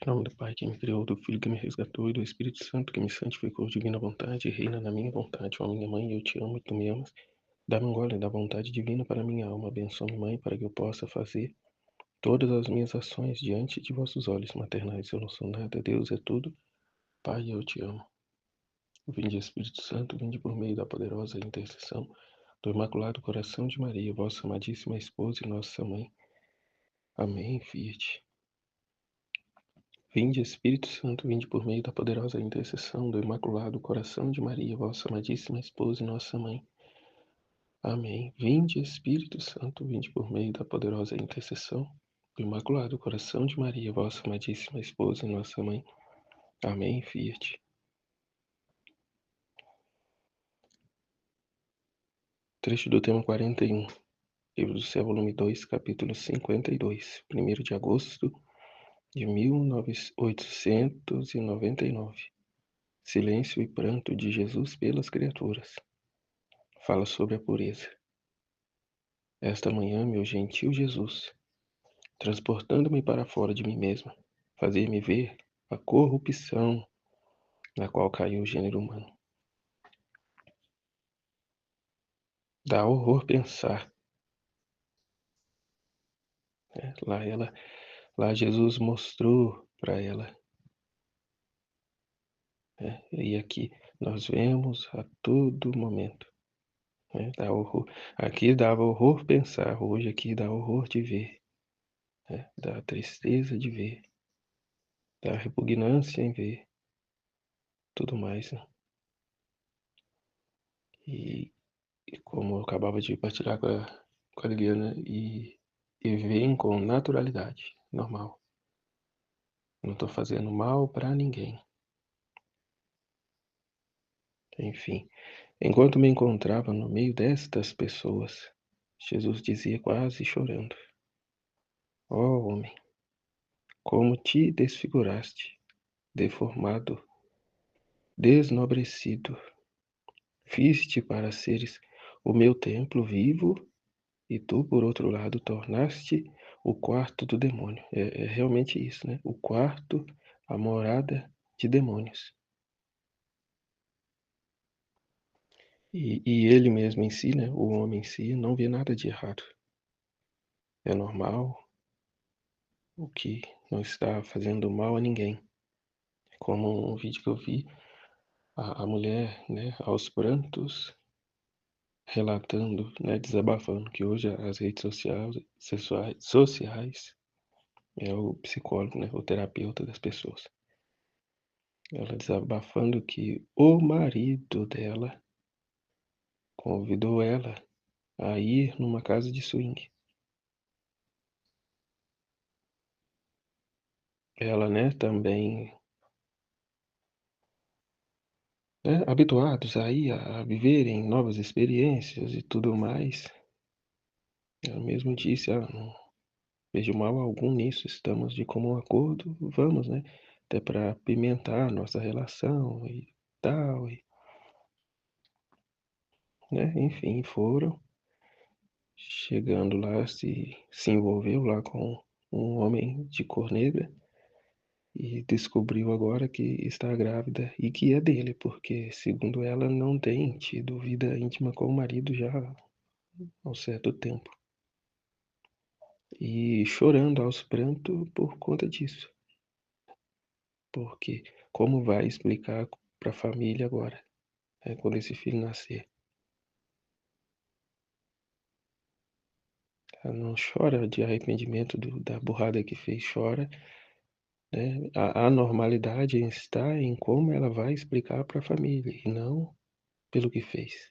nome do Pai que me criou, do Filho que me resgatou e do Espírito Santo que me santificou, divina vontade, reina na minha vontade. Ó minha mãe, eu te amo e tu me amas. Dá-me um gole da vontade divina para minha alma. Abençoe-me, mãe, para que eu possa fazer todas as minhas ações diante de vossos olhos maternais. Eu não sou nada, Deus é tudo. Pai, eu te amo. Vinde, Espírito Santo, vinde por meio da poderosa intercessão do Imaculado Coração de Maria, vossa amadíssima esposa e nossa mãe. Amém. Fiat. Vinde, Espírito Santo, vinde por meio da poderosa intercessão do Imaculado Coração de Maria, vossa amadíssima esposa e nossa mãe. Amém. Vinde, Espírito Santo, vinde por meio da poderosa intercessão do Imaculado Coração de Maria, vossa amadíssima esposa e nossa mãe. Amém. Fiat. Trecho do tema 41. Livro do Céu, volume 2, capítulo 52. 1º de agosto de 1899. Silêncio e pranto de Jesus pelas criaturas. Fala sobre a pureza. Esta manhã, meu gentil Jesus, transportando-me para fora de mim mesma, fazia-me ver a corrupção na qual caiu o gênero humano. Dá horror pensar. Lá Jesus mostrou para ela. E aqui nós vemos a todo momento. Dá horror. Aqui dava horror pensar, hoje aqui dá horror de ver. Dá tristeza de ver. Dá repugnância em ver. Tudo mais. E como eu acabava de partilhar com a Liliana, e veem com naturalidade, normal. Não estou fazendo mal para ninguém. Enfim, enquanto me encontrava no meio destas pessoas, Jesus dizia quase chorando: ó homem, como te desfiguraste, deformado, desnobrecido, fiz-te para seres o meu templo vivo, e tu, por outro lado, tornaste o quarto do demônio. É realmente isso, né? O quarto, a morada de demônios. E ele mesmo em si, né? O homem em si, não vê nada de errado. É normal, o que não está fazendo mal a ninguém. Como um vídeo que eu vi, a mulher, né, aos prantos, relatando, né, desabafando, que hoje as redes sociais é o psicólogo, né, o terapeuta das pessoas. Ela desabafando que o marido dela convidou ela a ir numa casa de swing. Ela, né, também, né, habituados aí a viverem novas experiências e tudo mais. Ela mesmo disse, não vejo mal algum nisso, estamos de comum acordo, vamos, né, até para apimentar nossa relação e tal, né, enfim, foram. Chegando lá, se envolveu lá com um homem de cor negra e descobriu agora que está grávida e que é dele, porque, segundo ela, não tem tido vida íntima com o marido já há um certo tempo. E chorando aos prantos por conta disso. Porque como vai explicar para a família agora, quando esse filho nascer? Ela não chora de arrependimento da burrada que fez, chora, né? A anormalidade está em como ela vai explicar para a família e não pelo que fez.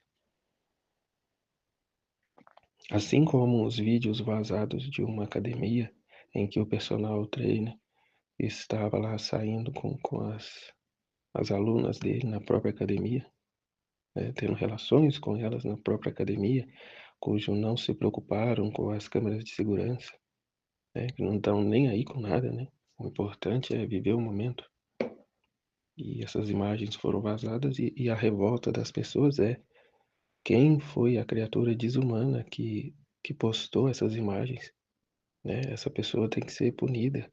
Assim como os vídeos vazados de uma academia em que o personal trainer estava lá saindo com as alunas dele na própria academia, tendo relações com elas na própria academia, cujo não se preocuparam com as câmeras de segurança, que não estão nem aí com nada, né? O importante é viver o momento. E essas imagens foram vazadas e a revolta das pessoas é: quem foi a criatura desumana que postou essas imagens? Essa pessoa tem que ser punida.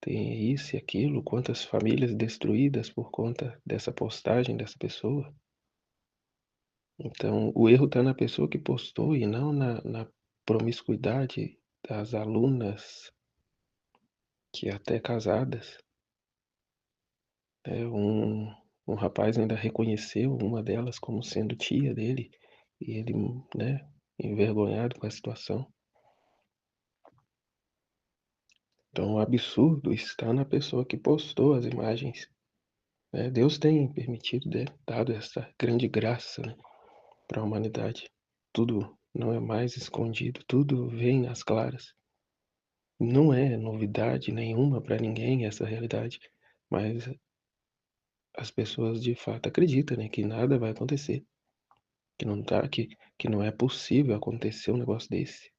tem isso e aquilo, quantas famílias destruídas por conta dessa postagem dessa pessoa. Então, o erro está na pessoa que postou e não na promiscuidade das alunas, que até casadas, um rapaz ainda reconheceu uma delas como sendo tia dele, e ele, né, envergonhado com a situação. Então, o absurdo está na pessoa que postou as imagens, né. Deus tem permitido, né, dado essa grande graça, né, para a humanidade. Tudo não é mais escondido, tudo vem às claras. Não é novidade nenhuma para ninguém essa realidade, mas as pessoas de fato acreditam, né, que nada vai acontecer, que não é possível acontecer um negócio desse.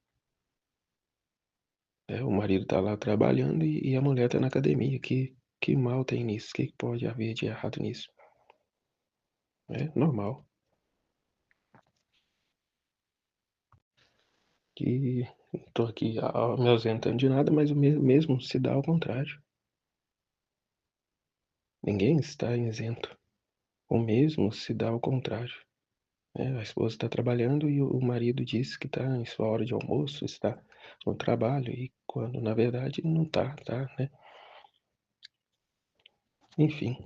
O marido tá lá trabalhando e a mulher tá na academia. Que mal tem nisso? Que pode haver de errado nisso? É normal. Que tô aqui me ausentando de nada, mas o mesmo se dá ao contrário. Ninguém está isento. O mesmo se dá ao contrário. A esposa está trabalhando e o marido diz que está em sua hora de almoço, está no trabalho, e quando na verdade não está, tá, né? Enfim,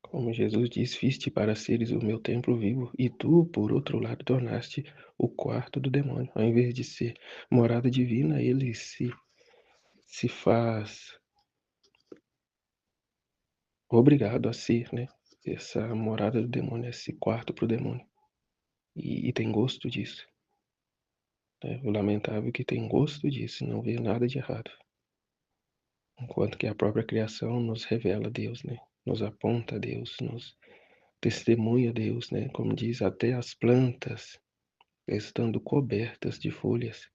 como Jesus diz: "Fiz-te para seres o meu templo vivo, e tu, por outro lado, tornaste o quarto do demônio." Ao invés de ser morada divina, ele se faz obrigado a ser, né, essa morada do demônio, esse quarto para o demônio. E tem gosto disso, né. O lamentável é que tem gosto disso, não vê nada de errado. Enquanto que a própria criação nos revela Deus, né, nos aponta a Deus, nos testemunha a Deus, né, como diz: "Até as plantas, estando cobertas de folhas,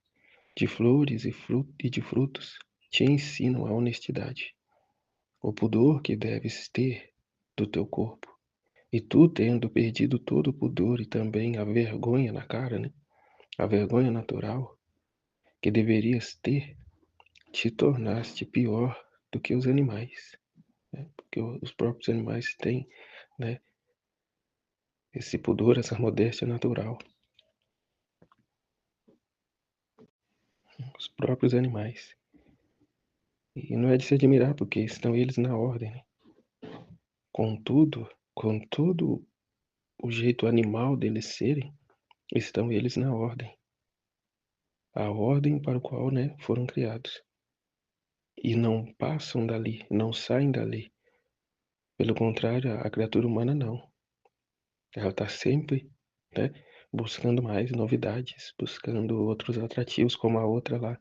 de flores e de frutos, te ensinam a honestidade, o pudor que deves ter do teu corpo. E tu, tendo perdido todo o pudor e também a vergonha na cara, né, a vergonha natural que deverias ter, te tornaste pior do que os animais." Porque os próprios animais têm, né, esse pudor, essa modéstia natural. Os próprios animais. E não é de se admirar, porque estão eles na ordem, né? Com todo o jeito animal deles serem, estão eles na ordem. A ordem para o qual, né, foram criados. E não passam dali, não saem dali. Pelo contrário, a criatura humana não. Ela está sempre, né, buscando mais novidades, buscando outros atrativos, como a outra lá,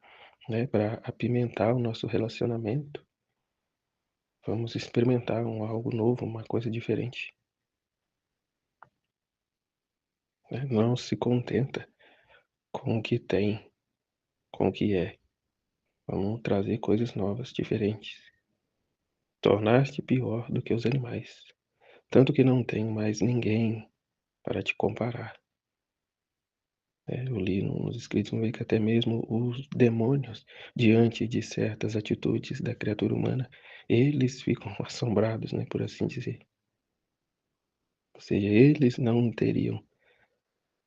né, para apimentar o nosso relacionamento. Vamos experimentar algo novo, uma coisa diferente, né? Não se contenta com o que tem, com o que é. Vamos trazer coisas novas, diferentes. Tornar-te pior do que os animais, tanto que não tem mais ninguém para te comparar. Eu li nos escritos uma vez que até mesmo os demônios, diante de certas atitudes da criatura humana, eles ficam assombrados, né, por assim dizer. Ou seja, eles não teriam,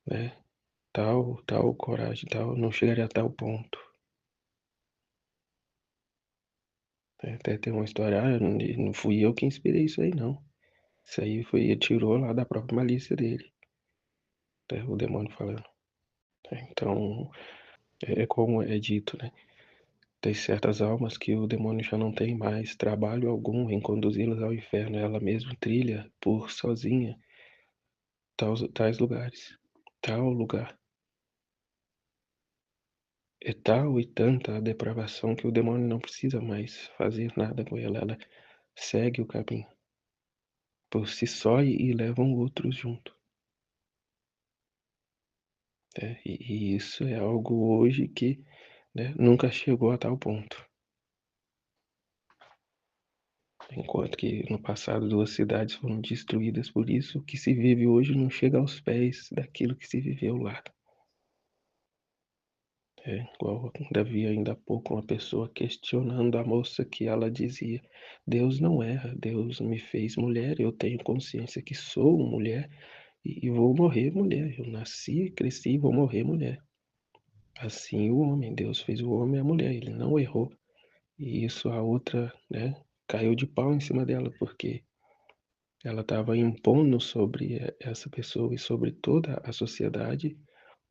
né, tal coragem, não chegaria a tal ponto. Até tem uma história: não fui eu que inspirei isso aí não. Isso aí foi ele tirou lá da própria malícia dele", o demônio falando. Então, é como é dito, né, tem certas almas que o demônio já não tem mais trabalho algum em conduzi-las ao inferno, ela mesma trilha por sozinha tais lugares, tal lugar. É tal e tanta a depravação que o demônio não precisa mais fazer nada com ela, ela segue o caminho por si só e levam outros junto. E isso é algo hoje que, né, nunca chegou a tal ponto. Enquanto que no passado 2 cidades foram destruídas por isso, o que se vive hoje não chega aos pés daquilo que se viveu lá. Igual Davi ainda há pouco, uma pessoa questionando a moça que ela dizia: Deus não erra, Deus me fez mulher, eu tenho consciência que sou mulher e vou morrer mulher. Eu nasci, cresci e vou morrer mulher. Assim o homem, Deus fez o homem e a mulher, ele não errou. E isso a outra, né, caiu de pau em cima dela, porque ela estava impondo sobre essa pessoa e sobre toda a sociedade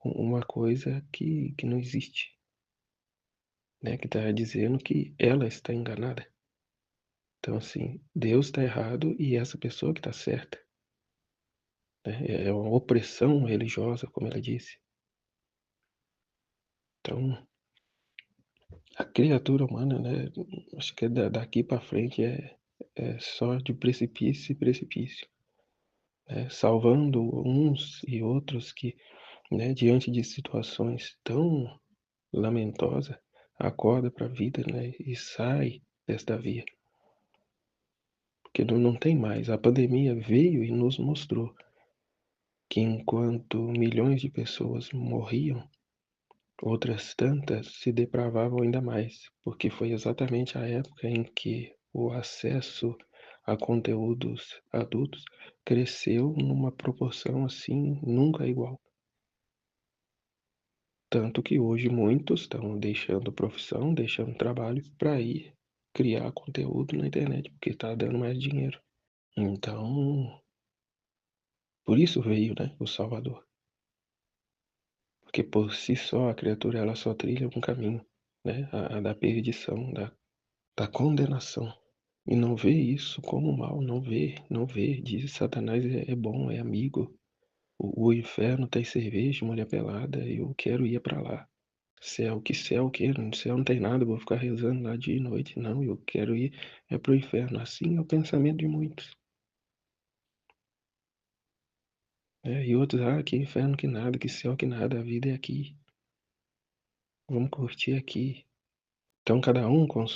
uma coisa que não existe, né? Que está dizendo que ela está enganada. Então, assim, Deus está errado e essa pessoa que está certa. Né? É uma opressão religiosa, como ela disse. Então, a criatura humana, né? Acho que daqui para frente é só de precipício e precipício. Né? Salvando uns e outros que, né, diante de situações tão lamentosas, acorda para a vida, né, e sai desta via. Porque não tem mais. A pandemia veio e nos mostrou que enquanto milhões de pessoas morriam, outras tantas se depravavam ainda mais, porque foi exatamente a época em que o acesso a conteúdos adultos cresceu numa proporção assim nunca igual. Tanto que hoje muitos estão deixando profissão, deixando trabalho para ir criar conteúdo na internet, porque está dando mais dinheiro. Então, por isso veio, né, o Salvador. Porque por si só a criatura ela só trilha um caminho, né, a da perdição, da condenação. E não vê isso como mal, não vê, diz Satanás é bom, é amigo. O inferno tem cerveja, mulher pelada, e eu quero ir para lá. Céu o quê? No céu não tem nada, eu vou ficar rezando lá dia e noite. Não, eu quero ir pro inferno. Assim é o pensamento de muitos. E outros, que inferno que nada, que céu que nada, a vida é aqui. Vamos curtir aqui. Então cada um com as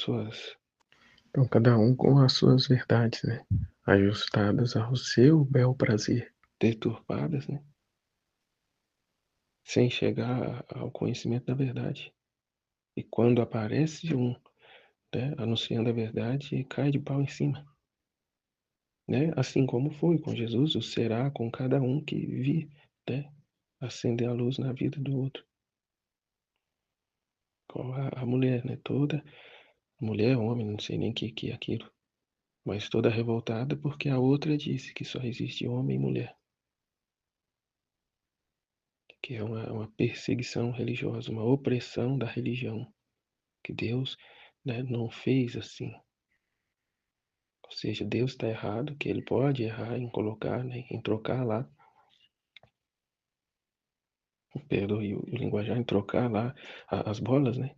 suas verdades, né? Ajustadas ao seu bel prazer, deturpadas, né? Sem chegar ao conhecimento da verdade. E quando aparece um, né, anunciando a verdade, cai de pau em cima. Né? Assim como foi com Jesus, o será com cada um que vir, né? Acender a luz na vida do outro. Com a mulher, né? Toda mulher, homem, não sei nem o que é aquilo, mas toda revoltada porque a outra disse que só existe homem e mulher, que é uma perseguição religiosa, uma opressão da religião, que Deus, né, não fez assim. Ou seja, Deus está errado, que ele pode errar em colocar, né, em trocar lá, perdoe o linguajar, em trocar lá as bolas, né?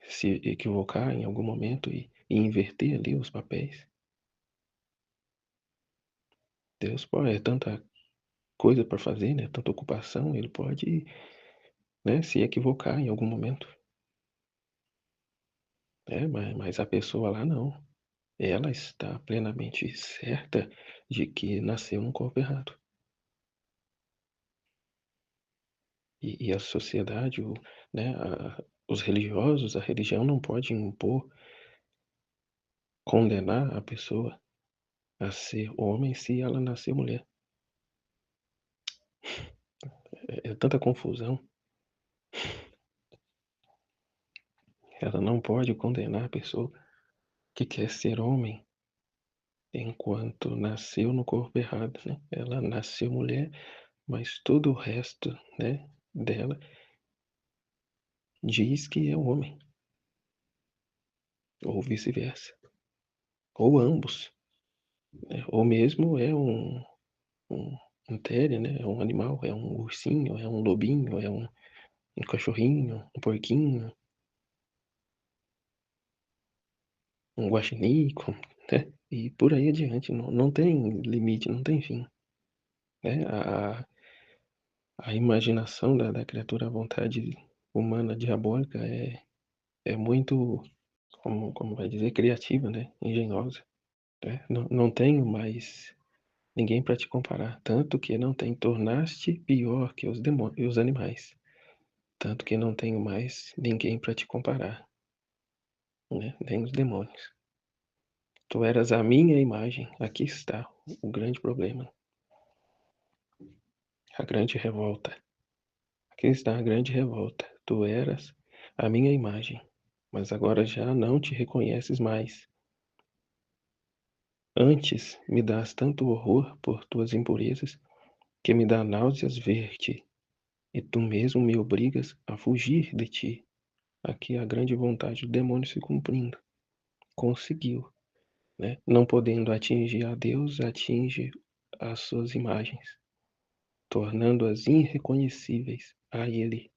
Se equivocar em algum momento e inverter ali os papéis. Deus pode, é tanta coisa para fazer, né? Tanta ocupação, ele pode, né, se equivocar em algum momento. Mas a pessoa lá não. Ela está plenamente certa de que nasceu num corpo errado. E a sociedade, né, os religiosos, a religião não pode impor, condenar a pessoa a ser homem se ela nascer mulher. É tanta confusão. Ela não pode condenar a pessoa que quer ser homem enquanto nasceu no corpo errado, né? Ela nasceu mulher, mas todo o resto, né, dela diz que é homem, ou vice-versa, ou ambos, né? Ou mesmo é um, um téria, né? É um animal, é um ursinho, é um lobinho, é um cachorrinho, um porquinho, um guaxinico, né? E por aí adiante, não tem limite, não tem fim, né? A imaginação da criatura, a vontade humana diabólica é muito, como vai dizer, criativa, né? Engenhosa. Né? Não tenho mais ninguém para te comparar. Tanto que não tem, tornaste pior que os demônios e os animais. tanto que não tenho mais ninguém para te comparar, né, nem os demônios. Tu eras a minha imagem, aqui está o grande problema, a grande revolta. Aqui está a grande revolta. Tu eras a minha imagem, mas agora já não te reconheces mais. Antes me dás tanto horror por tuas impurezas, que me dá náuseas ver-te, e tu mesmo me obrigas a fugir de ti. Aqui a grande vontade do demônio se cumprindo. Conseguiu, né? Não podendo atingir a Deus, atinge as suas imagens, tornando-as irreconhecíveis a Ele,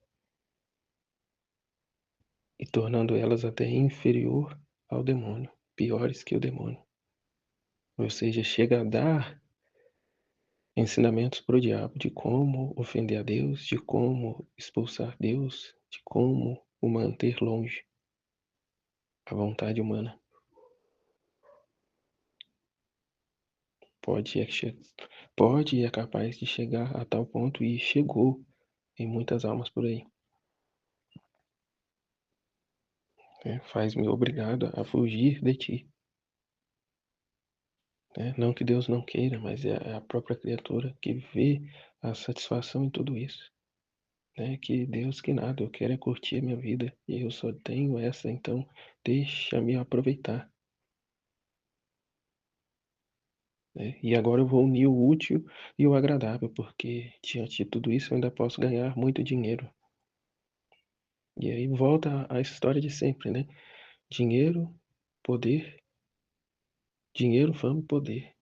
e tornando elas até inferior ao demônio, piores que o demônio. Ou seja, chega a dar ensinamentos para o diabo de como ofender a Deus, de como expulsar Deus, de como o manter longe, a vontade humana. Pode e é capaz de chegar a tal ponto, e chegou em muitas almas por aí. Faz-me obrigado a fugir de ti. Não que Deus não queira, mas é a própria criatura que vê a satisfação em tudo isso. Que Deus que nada, eu quero é curtir a minha vida, e eu só tenho essa, então deixa-me aproveitar. E agora eu vou unir o útil e o agradável, porque diante de tudo isso eu ainda posso ganhar muito dinheiro. E aí volta a história de sempre, né? Dinheiro, poder, dinheiro, fama e poder.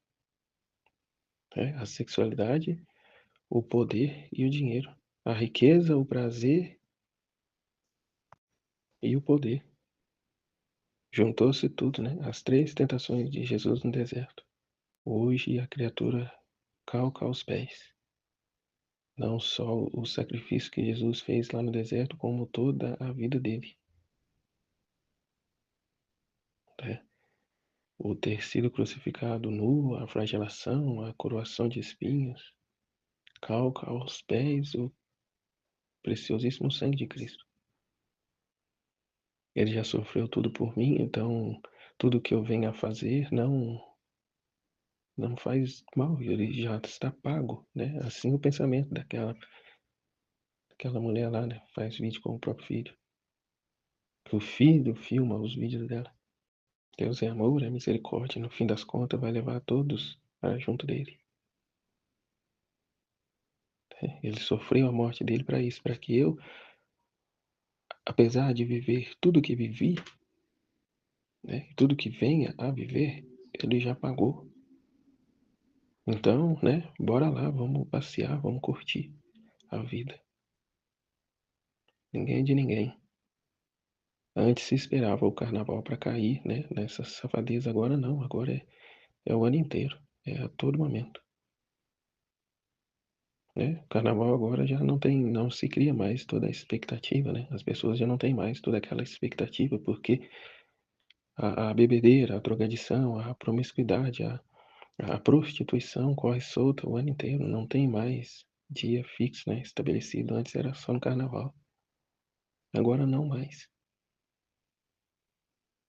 A sexualidade, o poder e o dinheiro. A riqueza, o prazer e o poder. Juntou-se tudo, né? As três tentações de Jesus no deserto. Hoje a criatura calca aos pés. Não só o sacrifício que Jesus fez lá no deserto, como toda a vida dele. O ter sido crucificado nu, a flagelação, a coroação de espinhos, calca aos pés o preciosíssimo sangue de Cristo. Ele já sofreu tudo por mim, então tudo que eu venho a fazer não faz mal, ele já está pago, né? Assim o pensamento daquela mulher lá, né? Faz vídeo com o próprio filho. O filho filma os vídeos dela. Deus é amor, é misericórdia, no fim das contas vai levar todos para junto dele. Ele sofreu a morte dele para isso, para que eu, apesar de viver tudo que vivi, né, tudo que venha a viver, ele já pagou. Então, né, bora lá, vamos passear, vamos curtir a vida. Ninguém é de ninguém. Antes se esperava o carnaval para cair, né, nessa safadeza, agora não, agora é o ano inteiro, é a todo momento. O carnaval agora já não se cria mais toda a expectativa, né? As pessoas já não têm mais toda aquela expectativa, porque a bebedeira, a drogadição, a promiscuidade, a prostituição corre solta o ano inteiro, não tem mais dia fixo, né, estabelecido. Antes era só no carnaval, agora não mais.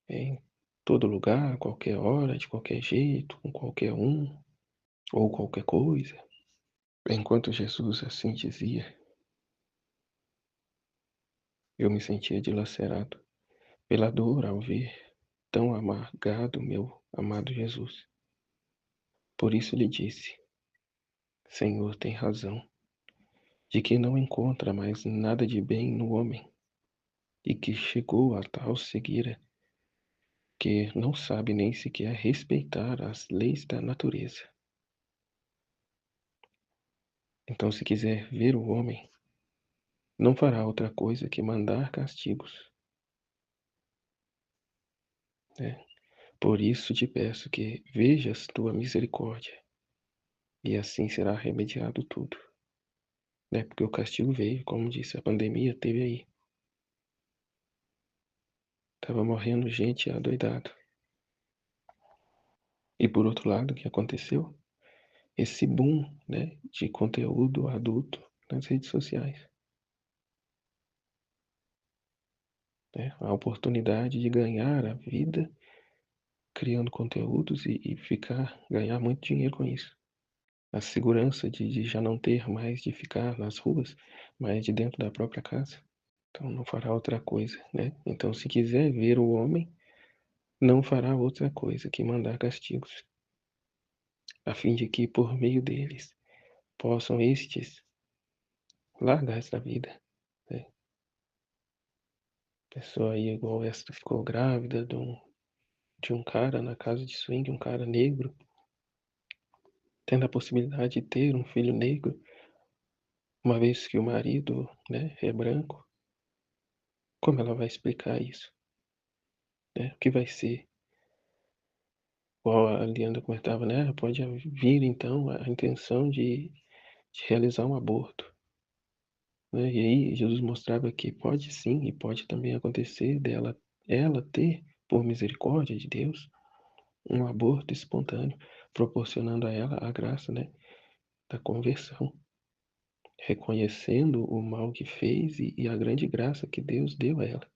Em todo lugar, a qualquer hora, de qualquer jeito, com qualquer um, ou qualquer coisa. Enquanto Jesus assim dizia, eu me sentia dilacerado pela dor ao ver tão amargado meu amado Jesus. Por isso lhe disse, Senhor tem razão, de que não encontra mais nada de bem no homem, e que chegou a tal cegueira que não sabe nem sequer respeitar as leis da natureza. Então, se quiser ver o homem, não fará outra coisa que mandar castigos. Por isso te peço que vejas tua misericórdia, e assim será remediado tudo. Porque o castigo veio, como disse, a pandemia teve aí. Tava morrendo gente adoidado. E por outro lado, o que aconteceu? Esse boom, de conteúdo adulto nas redes sociais. né? A oportunidade de ganhar a vida criando conteúdos ganhar muito dinheiro com isso. A segurança de já não ter mais de ficar nas ruas, mas de dentro da própria casa. Então não fará outra coisa, né? Então se quiser ver o homem, não fará outra coisa que mandar castigos, a fim de que por meio deles possam estes largar esta vida, né? Pessoa aí igual esta ficou grávida de um cara na casa de swing, um cara negro, tendo a possibilidade de ter um filho negro, uma vez que o marido, né, é branco. Como ela vai explicar isso, né? O que vai ser? Igual a Liana comentava, né? Pode vir então a intenção de realizar um aborto, né? E aí Jesus mostrava que pode sim e pode também acontecer ela ter, por misericórdia de Deus, um aborto espontâneo, proporcionando a ela a graça, né, da conversão, reconhecendo o mal que fez e a grande graça que Deus deu a ela.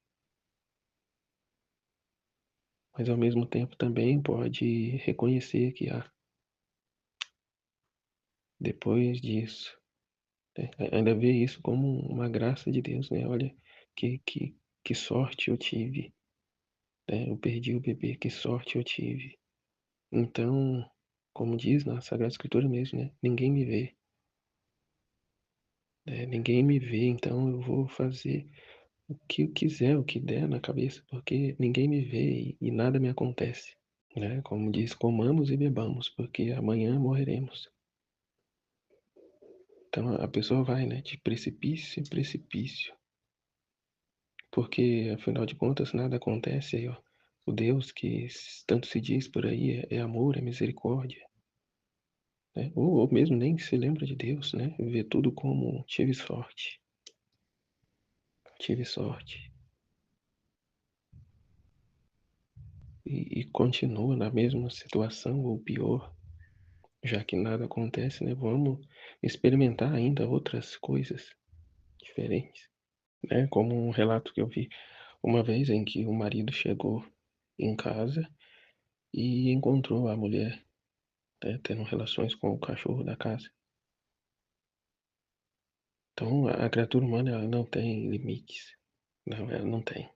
Mas ao mesmo tempo também pode reconhecer que depois disso, né, ainda vê isso como uma graça de Deus, né? Olha que sorte eu tive, né? Eu perdi o bebê, que sorte eu tive. Então, como diz na Sagrada Escritura mesmo, né? Ninguém me vê, né? Ninguém me vê, então eu vou fazer o que eu quiser, o que der na cabeça, porque ninguém me vê e nada me acontece, né? Como diz, comamos e bebamos, porque amanhã morreremos. Então a pessoa vai, né, de precipício em precipício, porque afinal de contas nada acontece aí, ó. O Deus que tanto se diz por aí é amor, é misericórdia, né? Ou mesmo nem se lembra de Deus, né? Vê tudo como tive sorte e continua na mesma situação ou pior, já que nada acontece, né? Vamos experimentar ainda outras coisas diferentes, né? Como um relato que eu vi uma vez em que o marido chegou em casa e encontrou a mulher, né, tendo relações com o cachorro da casa. Então a criatura humana ela não tem limites. Não, ela não tem.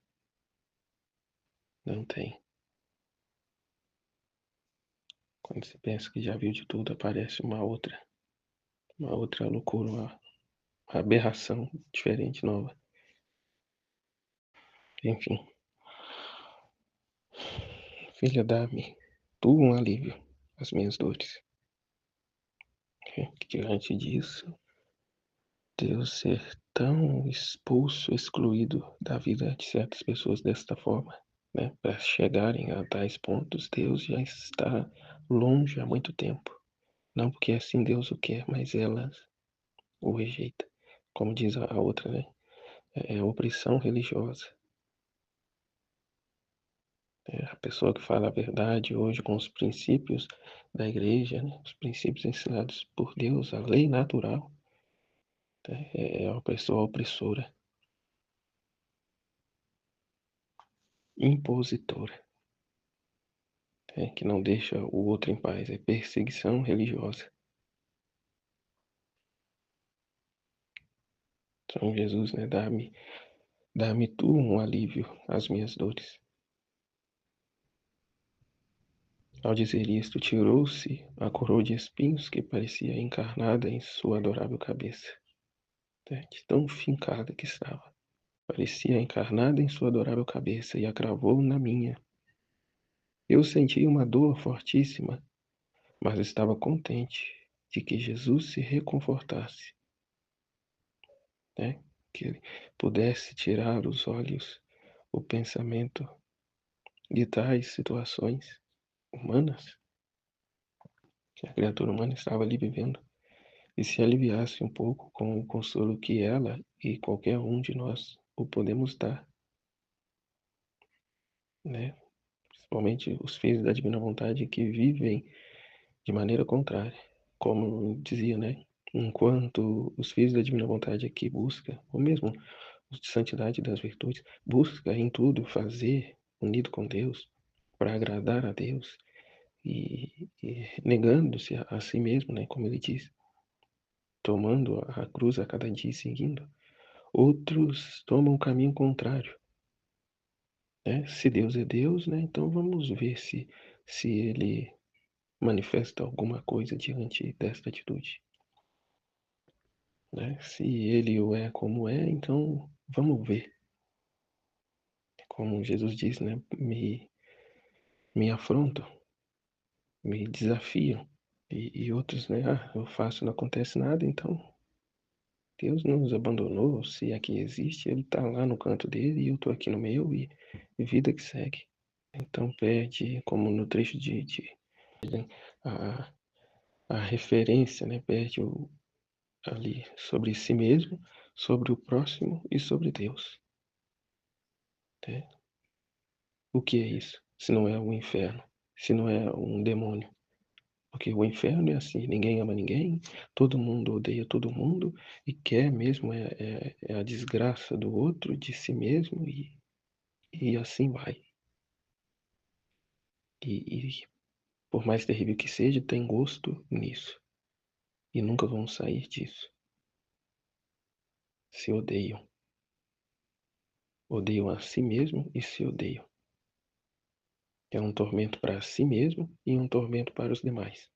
Não tem. Quando você pensa que já viu de tudo, aparece uma outra loucura, uma aberração diferente, nova. Enfim, filha, dá-me tu um alívio às minhas dores. Que diante disso, Deus ser tão expulso, excluído da vida de certas pessoas desta forma, né? Para chegarem a tais pontos, Deus já está longe há muito tempo. Não porque assim Deus o quer, mas ela o rejeita. Como diz a outra, né? É opressão religiosa. É a pessoa que fala a verdade hoje com os princípios da igreja, né? Os princípios ensinados por Deus, a lei natural, né? É uma pessoa opressora, impositora, que não deixa o outro em paz. É perseguição religiosa. Então Jesus, né? Dá-me tu um alívio às minhas dores. Ao dizer isto, tirou-se a coroa de espinhos que parecia encarnada em sua adorável cabeça, né, de tão fincada que estava. Parecia encarnada em sua adorável cabeça e a cravou na minha. Eu senti uma dor fortíssima, mas estava contente de que Jesus se reconfortasse, né, que ele pudesse tirar os olhos, o pensamento de tais situações humanas que a criatura humana estava ali vivendo. E se aliviasse um pouco com o consolo que ela e qualquer um de nós o podemos dar, né? Principalmente os filhos da divina vontade que vivem de maneira contrária, como dizia, né? Enquanto os filhos da divina vontade aqui buscam, ou mesmo de santidade das virtudes, busca em tudo fazer unido com Deus, para agradar a Deus e negando-se a si mesmo, né, como ele diz, tomando a cruz a cada dia e seguindo. Outros tomam o caminho contrário, né? Se Deus é Deus, né, então vamos ver se ele manifesta alguma coisa diante desta atitude, né? Se ele o é como é, então vamos ver. Como Jesus diz, né, me afrontam, me desafiam. E outros, né, eu faço, não acontece nada, então Deus não nos abandonou, se aqui existe, ele está lá no canto dele e eu estou aqui no meu e vida que segue. Então perde, como no trecho a, a referência, né, perde ali sobre si mesmo, sobre o próximo e sobre Deus. Né? O que é isso? Se não é o inferno, se não é um demônio. Porque o inferno é assim, ninguém ama ninguém, todo mundo odeia todo mundo e quer mesmo é a desgraça do outro, de si mesmo e assim vai. E por mais terrível que seja, tem gosto nisso e nunca vão sair disso. Se odeiam. Odeiam a si mesmo e se odeiam. É um tormento para si mesmo e um tormento para os demais.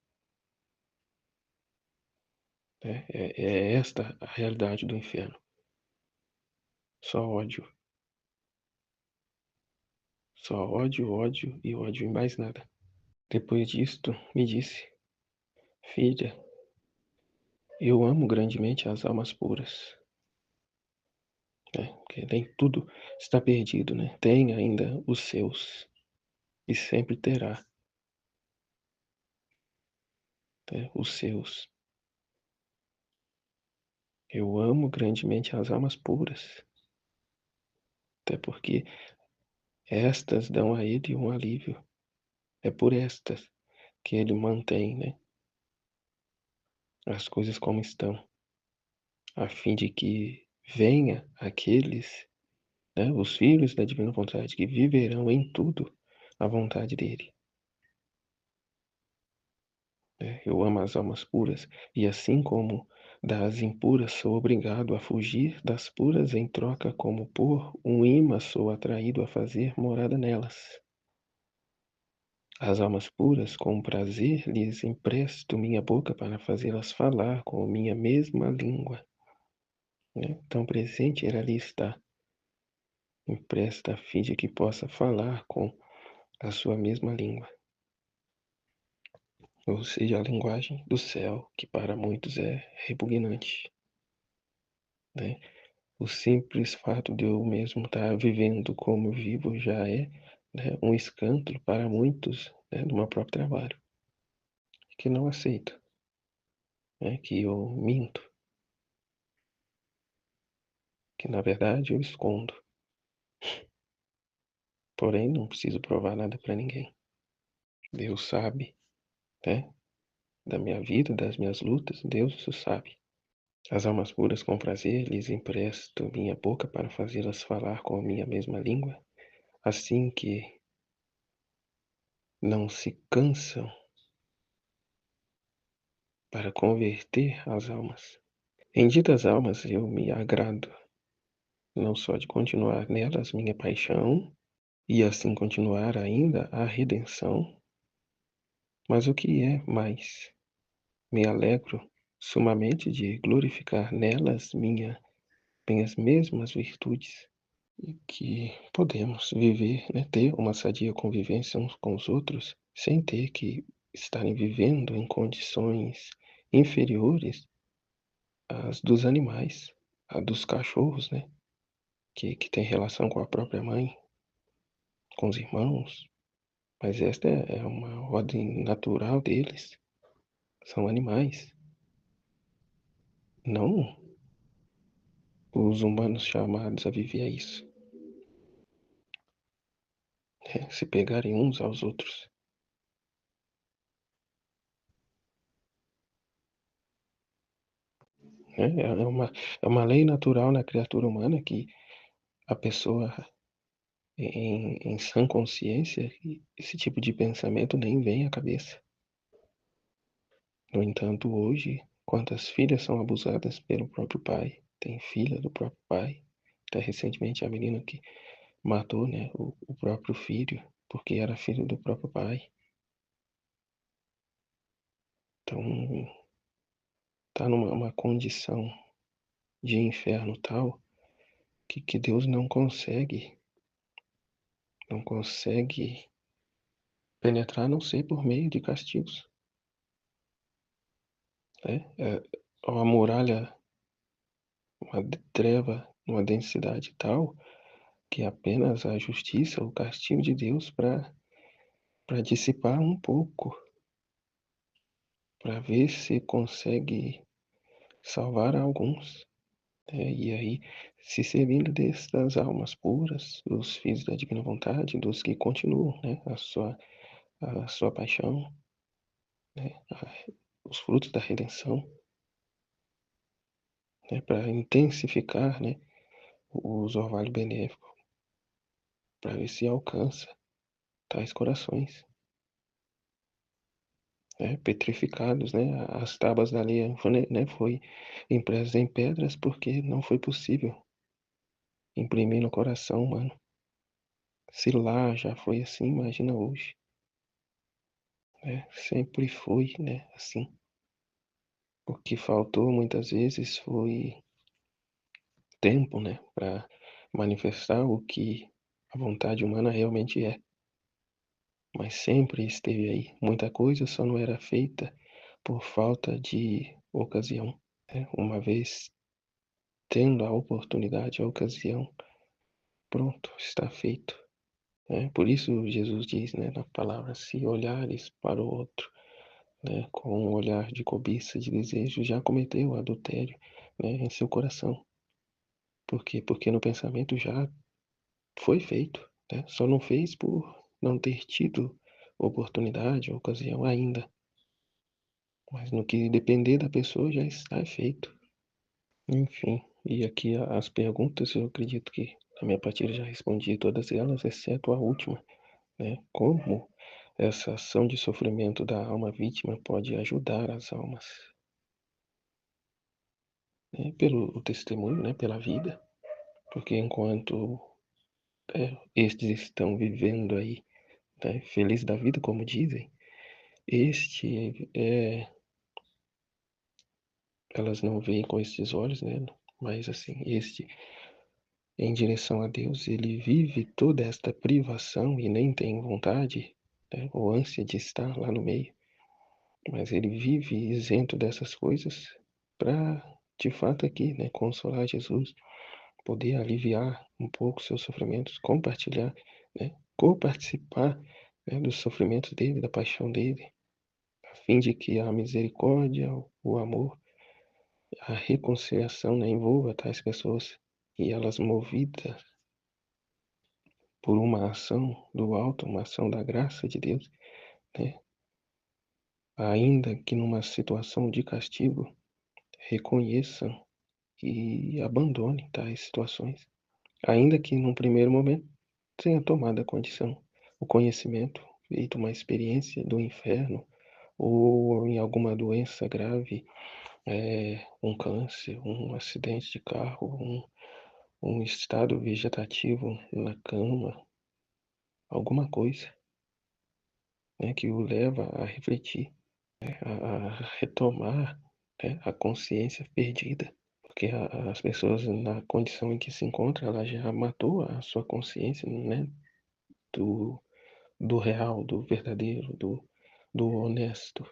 É esta a realidade do inferno. Só ódio. Só ódio, ódio e ódio e mais nada. Depois disto, me disse: Filha, eu amo grandemente as almas puras. Porque nem tudo está perdido, né? Tem ainda os seus. E sempre terá, né, os seus. Eu amo grandemente as almas puras. Até porque estas dão a ele um alívio. É por estas que ele mantém, né, as coisas como estão, a fim de que venha aqueles, né, os filhos da divina vontade, que viverão em tudo a vontade dele. Eu amo as almas puras, e assim como das impuras sou obrigado a fugir das puras em troca, como por um imã sou atraído a fazer morada nelas. As almas puras, com prazer, lhes empresto minha boca para fazê-las falar com minha mesma língua. Tão presente ele ali está, empresta a fim de que possa falar com a sua mesma língua. Ou seja, a linguagem do céu, que para muitos é repugnante. Né? O simples fato de eu mesmo estar vivendo como vivo já é, né, um escândalo para muitos, né, do meu próprio trabalho, que não aceito, né, que eu minto, que na verdade eu escondo. Porém, não preciso provar nada para ninguém. Deus sabe, né, da minha vida, das minhas lutas, Deus isso sabe. As almas puras com prazer lhes empresto minha boca para fazê-las falar com a minha mesma língua, assim que não se cansam para converter as almas. Em ditas almas eu me agrado, não só de continuar nelas minha paixão, e assim continuar ainda a redenção, mas o que é mais, me alegro sumamente de glorificar nelas minhas mesmas virtudes, e que podemos viver, né, ter uma sadia convivência uns com os outros, sem ter que estarem vivendo em condições inferiores às dos animais, a dos cachorros, né? Que tem relação com a própria mãe, com os irmãos, mas esta é uma ordem natural deles, são animais, não os humanos chamados a viver isso, né? Se pegarem uns aos outros. né? É uma lei natural na criatura humana que a pessoa, em sã consciência, esse tipo de pensamento nem vem à cabeça. No entanto, hoje, quantas filhas são abusadas pelo próprio pai? Tem filha do próprio pai. Até recentemente, a menina que matou, né, o próprio filho, porque era filho do próprio pai. Então, tá numa uma condição de inferno tal que Deus não consegue penetrar, a não ser por meio de castigos, né? Uma muralha, uma treva, uma densidade tal que apenas a justiça, o castigo de Deus para dissipar um pouco, para ver se consegue salvar alguns, né? E aí, se servindo destas almas puras, dos filhos da divina vontade, dos que continuam, né, a sua paixão, né, os frutos da redenção, né, para intensificar, né, os orvalhos benéficos, para ver se alcança tais corações, né, petrificados, né, as tábuas da lei, né, foi impressas em pedras porque não foi possível imprimir no coração humano. Se lá já foi assim, imagina hoje, né? Sempre foi, né, assim. O que faltou muitas vezes foi tempo, né, para manifestar o que a vontade humana realmente é. Mas sempre esteve aí. Muita coisa só não era feita por falta de ocasião, né? Uma vez tendo a oportunidade, a ocasião, pronto, está feito, né? Por isso Jesus diz, né, na palavra: se olhares para o outro, né, com um olhar de cobiça, de desejo, já cometeu adultério, né, em seu coração. Por quê? Porque no pensamento já foi feito, né? Só não fez por não ter tido oportunidade, ocasião ainda. Mas no que depender da pessoa já está feito. Enfim, e aqui as perguntas, eu acredito que a minha partida já respondi todas elas, exceto a última, né? Como essa ação de sofrimento da alma vítima pode ajudar as almas, né? Pelo testemunho, né? Pela vida, porque enquanto estes estão vivendo aí, né, feliz da vida, como dizem, elas não veem com estes olhos, né? Mas assim, em direção a Deus, ele vive toda esta privação e nem tem vontade, né, ou ânsia de estar lá no meio, mas ele vive isento dessas coisas para, de fato, aqui, né, consolar Jesus, poder aliviar um pouco seus sofrimentos, compartilhar, né, coparticipar, né, dos sofrimentos dele, da paixão dele, a fim de que a misericórdia, o amor, a reconciliação, né, envolva tais pessoas e elas movidas por uma ação do alto, uma ação da graça de Deus, né, ainda que numa situação de castigo, reconheçam e abandonem tais situações, ainda que num primeiro momento tenha tomado a condição, o conhecimento, feito uma experiência do inferno ou em alguma doença grave, um câncer, um acidente de carro, um estado vegetativo na cama, alguma coisa, né, que o leva a refletir, a retomar, né, a consciência perdida, porque as pessoas na condição em que se encontra, ela já matou a sua consciência, né, do, do real, do verdadeiro, do honesto,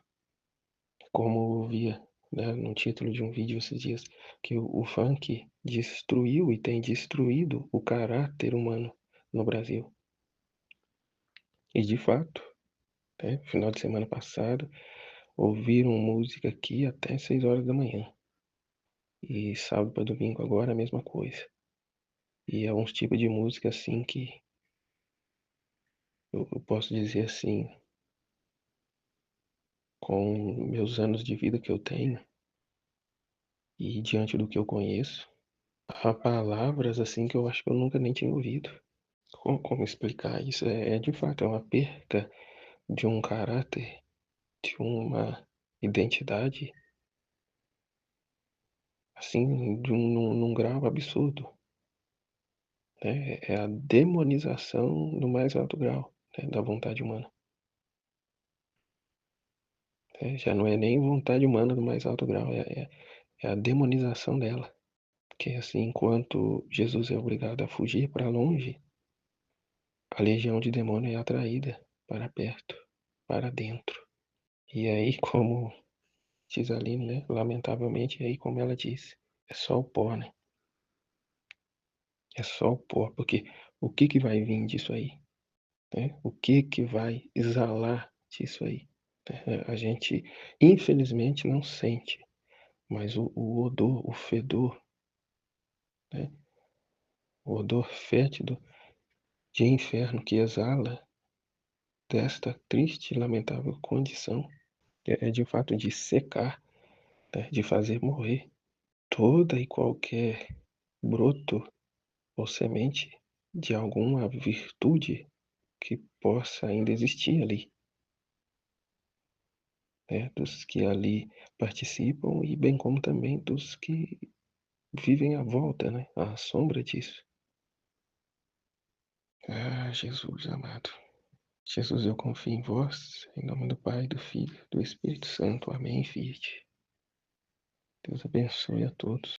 como eu via, né, no título de um vídeo esses dias, que o funk destruiu e tem destruído o caráter humano no Brasil. E de fato, né, final de semana passado, ouviram música aqui até 6 horas da manhã. E sábado para domingo agora a mesma coisa. E é uns tipos de música assim que eu posso dizer assim, com meus anos de vida que eu tenho, E diante do que eu conheço, há palavras assim que eu acho que eu nunca nem tinha ouvido. Como explicar isso? É de fato, é uma perca de um caráter, de uma identidade, assim, num grau absurdo, né? É a demonização do mais alto grau, né, da vontade humana. Já não é nem vontade humana do mais alto grau, é a demonização dela. Porque assim, enquanto Jesus é obrigado a fugir para longe, a legião de demônio é atraída para perto, para dentro. E aí, como diz a Aline, né? Lamentavelmente, aí como ela disse, é só o pó, né? É só o pó, porque o que que vai vir disso aí? Né? O que que vai exalar disso aí? A gente, infelizmente, não sente, mas o odor, o fedor, né? O odor fétido de inferno que exala desta triste e lamentável condição é de fato de secar, né? De fazer morrer toda e qualquer broto ou semente de alguma virtude que possa ainda existir ali, né? Dos que ali participam e bem como também dos que vivem à volta, né? À sombra disso. Ah, Jesus amado. Jesus, eu confio em vós, em nome do Pai, do Filho, do Espírito Santo. Amém, Fiat. Deus abençoe a todos.